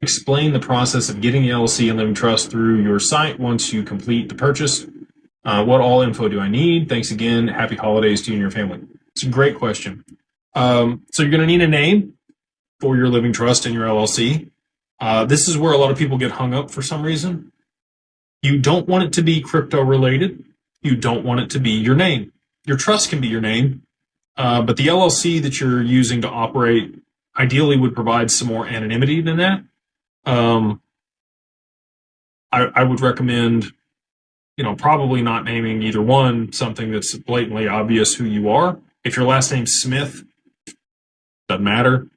explain the process of getting the LLC and living trust through your site once you complete the purchase. What all info do I need? Thanks again. Happy holidays to you and your family. It's a great question. So you're going to need a name for your living trust and your LLC. This is where a lot of people get hung up for some reason. You don't want it to be crypto related. You don't want it to be your name. Your trust can be your name, but the LLC that you're using to operate ideally would provide some more anonymity than that. I would recommend, probably not naming either one something that's blatantly obvious who you are. If your last name's Smith, doesn't matter.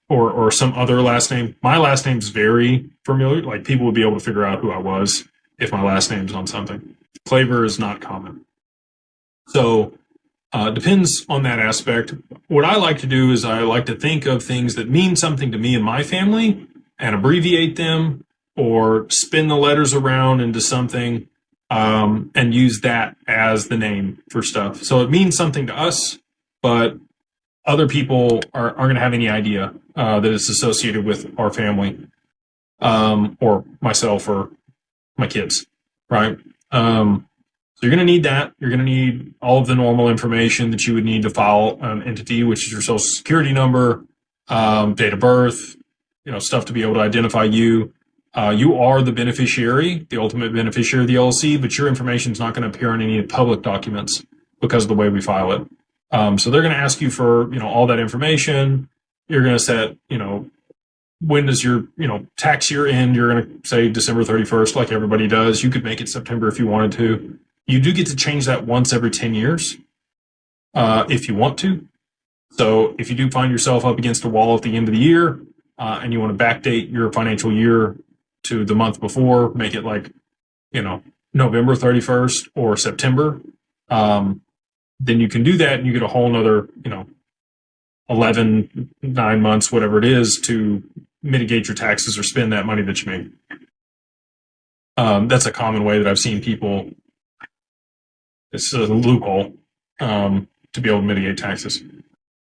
Or some other last name. My last name's very familiar. Like, people would be able to figure out who I was if my last name's on something. Flavor is not common. So depends on that aspect. What I like to do is I like to think of things that mean something to me and my family and abbreviate them or spin the letters around into something and use that as the name for stuff. So it means something to us, but other people aren't going to have any idea that it's associated with our family or myself or my kids, right? So you're going to need that. You're going to need all of the normal information that you would need to file an entity, which is your social security number, date of birth, stuff to be able to identify you. You are the beneficiary, the ultimate beneficiary of the LLC, but your information is not going to appear on any public documents because of the way we file it. So they're going to ask you for, all that information. You're going to set, when does your, tax year end? You're going to say December 31st, like everybody does. You could make it September if you wanted to. You do get to change that once every 10 years if you want to. So if you do find yourself up against a wall at the end of the year and you want to backdate your financial year to the month before, make it like, November 31st or September, then you can do that and you get a whole nother, 9 months, whatever it is, to mitigate your taxes or spend that money that you made. That's a common way that I've seen people. It's a loophole to be able to mitigate taxes.